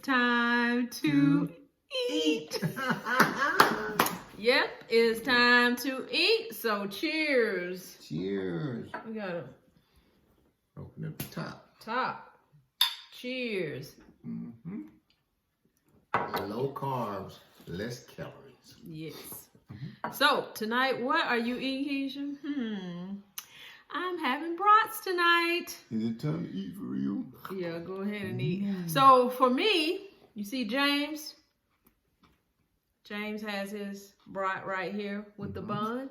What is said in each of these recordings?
time to eat. Yep, it's time to eat. So cheers. Cheers. We gotta open up the top. Top. Cheers. Mm-hmm. Low carbs, less calories. Yes. So tonight, what are you eating, Keisha? I'm having brats tonight. Is it time to eat for real? Yeah, go ahead and eat. So for me, you see James? James has his brat right here with the bun.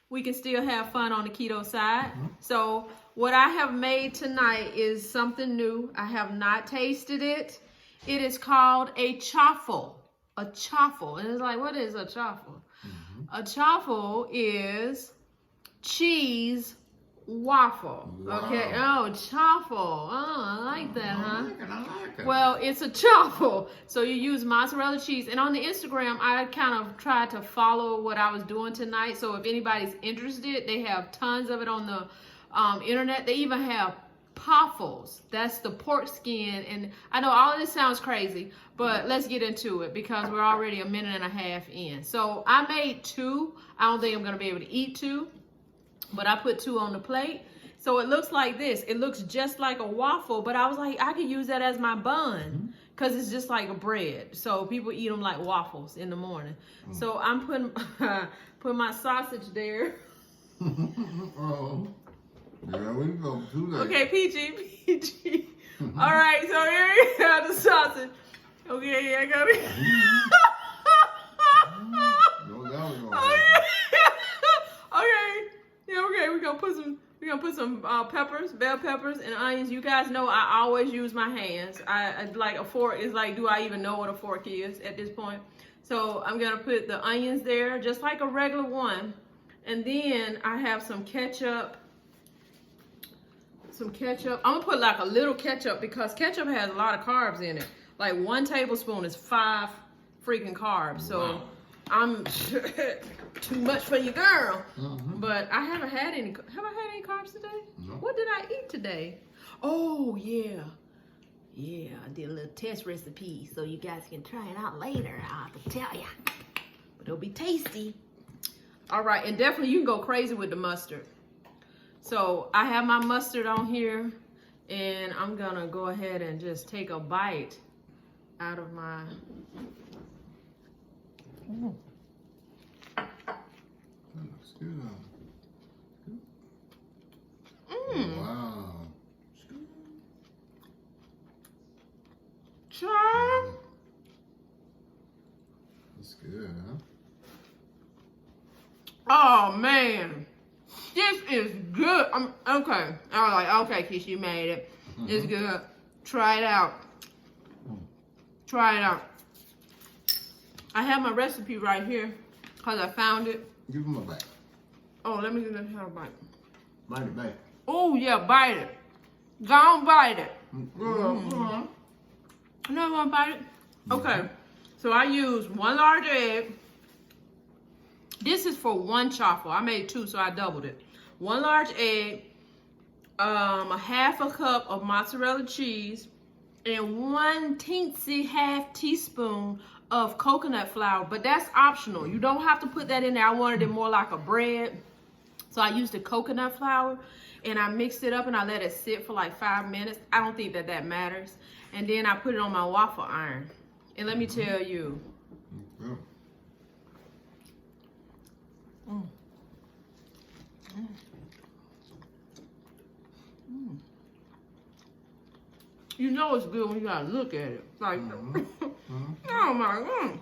We can still have fun on the keto side. So what I have made tonight is something new. I have not tasted it. It is called a chaffle. A chaffle. And it's like, what is a chaffle? A chaffle is cheese waffle. Wow. Okay. Oh, chaffle. Oh, I like that, huh? I like it. Well, it's a chaffle. So you use mozzarella cheese. And on the Instagram, I kind of tried to follow what I was doing tonight. So if anybody's interested, they have tons of it on the internet. They even have poffles. That's the pork skin. And I know all of this sounds crazy, but let's get into it because we're already a minute and a half in. So I made 2. I don't think I'm going to be able to eat 2. But I put 2 on the plate. So it looks like this. It looks just like a waffle, but I was like, I could use that as my bun because it's just like a bread. So people eat them like waffles in the morning. So I'm putting put my sausage there. Oh, yeah, we can go do that. Okay, PG. All right, so here you have the sausage. Okay, yeah, I got it. No, that was all Okay. right. Okay. Yeah, okay, we're gonna put some peppers, bell peppers, and onions. You guys know I always use my hands. I like a fork is like, do I even know what a fork is at this point? So I'm gonna put the onions there, just like a regular one. And then I have some ketchup. I'm gonna put like a little ketchup because ketchup has a lot of carbs in it. Like 1 tablespoon is 5 freaking carbs. So Wow. I'm too much for you, girl. But I haven't had any. Have I had any carbs today? No. What did I eat today? Oh yeah, I did a little test recipe, so you guys can try it out later. I'll have to tell ya, but it'll be tasty. All right, and definitely you can go crazy with the mustard. So I have my mustard on here, and I'm gonna go ahead and just take a bite out of my. That looks good. Wow. Try. That's good, huh? Oh man, this is good. Okay. I was like, okay, Keisha, you made it. It's good. Try it out. Try it out. I have my recipe right here because I found it. Give him a bite. Oh, let me get that a bite. Bite it, bite it. Oh yeah, bite it. Go on, bite it. Mm-hmm. No, want to bite it? Okay. So I used 1 large egg. This is for 1 chaffle. I made 2, so I doubled it. 1 large egg, a 1/2 cup of mozzarella cheese, and 1 teensy half teaspoon of coconut flour. But that's optional. You don't have to put that in there. I wanted it more like a bread. So I used the coconut flour and I mixed it up and I let it sit for like 5 minutes. I don't think that matters. And then I put it on my waffle iron. And let me tell you. You know it's good when you gotta look at it. Like, oh my God.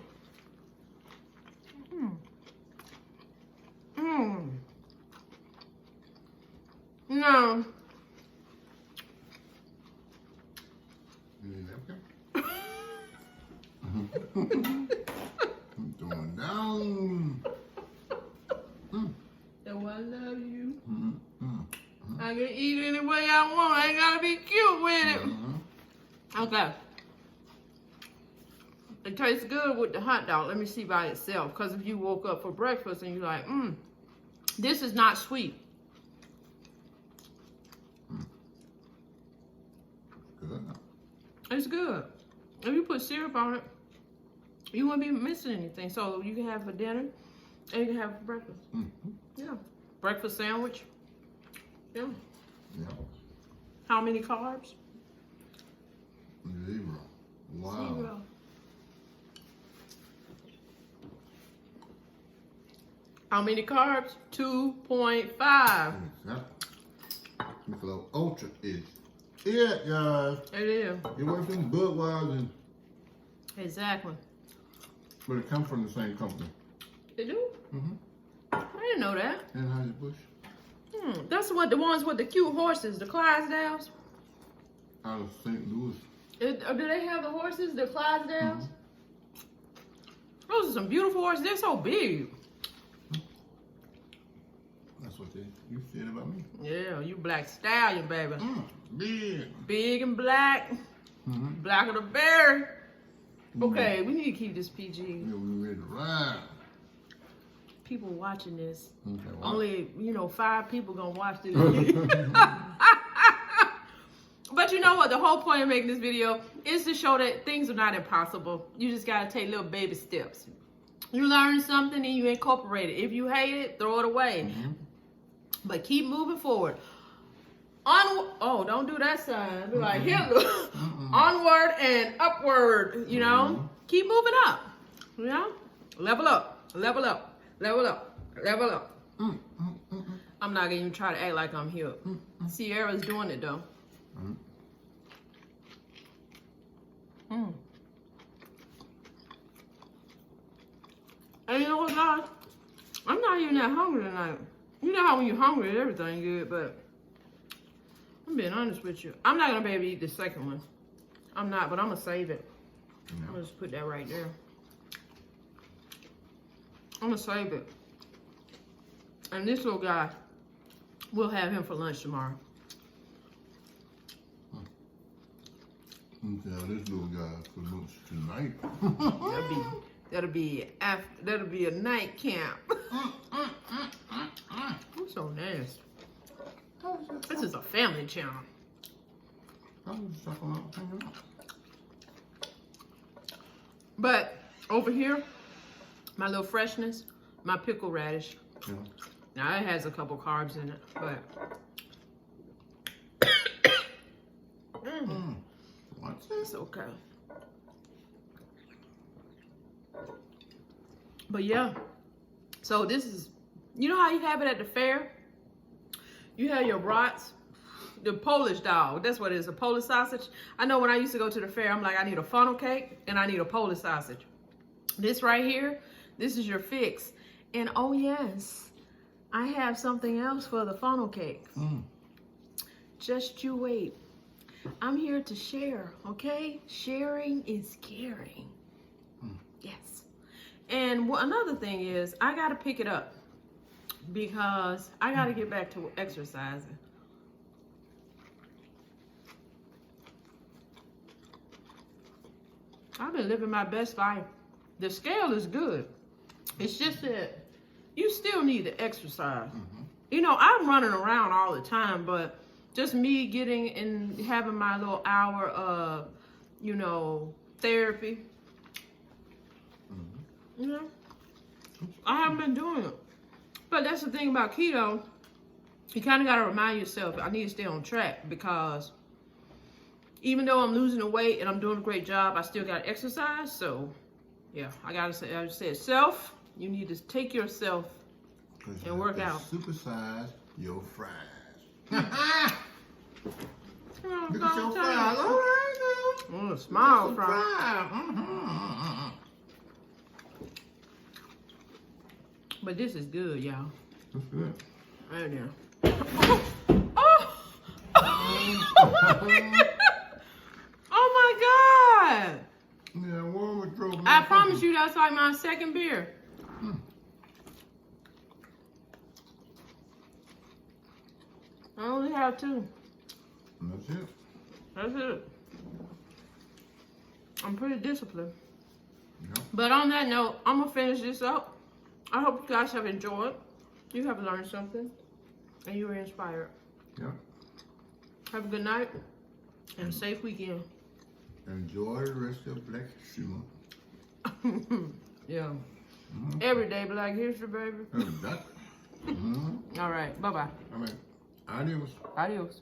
No. I'm throwing down. So I love you. I can eat it any way I want. I ain't gotta be cute with it. Okay. It tastes good with the hot dog. Let me see by itself. Because if you woke up for breakfast and you're like, this is not sweet. Good. It's good. if you put syrup on it, you won't be missing anything. So you can have for dinner and you can have for breakfast. Mm-hmm. Yeah. Breakfast sandwich. Yeah. Yeah. How many carbs? 0. Wow. 0. How many carbs? 2.5. Exactly. Because Ultra is it, guys. It is. It works in Budweiser, Exactly. but it comes from the same company. They do? Mm-hmm. I didn't know that. Anheuser-Busch. That's what the ones with the cute horses, the Clydesdales. Out of St. Louis. Do they have the horses, the Clydesdales? Mm-hmm. Those are some beautiful horses. They're so big. That's what you said about me. Yeah, you black stallion, baby. Big. Big and black. Mm-hmm. Black of the berry. Okay, we need to keep this PG. Yeah, we ready to ride. People watching this. Okay, wow. Only, 5 people gonna watch this. But you know what? The whole point of making this video is to show that things are not impossible. You just gotta take little baby steps. You learn something and you incorporate it. If you hate it, throw it away. Mm-hmm. But keep moving forward. Don't do that sign. Be like Hitler. Onward and upward, Keep moving up. Level up. Level up. Level up. Level up. I'm not gonna even try to act like I'm here. Sierra's doing it though. And you know what, guys? I'm not even that hungry tonight. You know how when you're hungry, everything good, but I'm being honest with you. I'm not gonna be able to eat the second one. I'm not, but I'm gonna save it. I'm gonna just put that right there. I'm gonna save it. And this little guy, we'll have him for lunch tomorrow. Okay, this little guy for lunch tonight. That'll be a night camp. I'm so nasty. This is a family channel. But over here, my little freshness, my pickle radish. Yeah. Now it has a couple carbs in it, but it's okay. But yeah, so this is, you know how you have it at the fair? You have your brats, the Polish dog. That's what it is, a Polish sausage. I know when I used to go to the fair, I'm like, I need a funnel cake and I need a Polish sausage. This right here, this is your fix. And oh yes, I have something else for the funnel cake. Just you wait. I'm here to share, okay? Sharing is caring. Yes. And another thing is, I gotta pick it up because I gotta get back to exercising. I've been living my best life. The scale is good. It's just that you still need to exercise. I'm running around all the time, but just me getting and having my little hour of, therapy. I haven't been doing it. But that's the thing about keto. You kind of got to remind yourself, I need to stay on track because even though I'm losing the weight and I'm doing a great job, I still got to exercise. So, yeah, I just said, self, you need to take yourself and work out. Supersize your fries. Look at your fries. All right, smile fries. But this is good, y'all. That's good. Right there. Oh my God! Yeah, warm drove. I promise you, that's like my second beer. I only have 2. That's it. That's it. I'm pretty disciplined. Yep. But on that note, I'm gonna finish this up. I hope you guys have enjoyed. You have learned something, and you were inspired. Yeah. Have a good night and a safe weekend. Enjoy the rest of Black History Month. Yeah. Every day Black History, baby. Exactly. All right. Bye-bye. I mean, adios. Adios.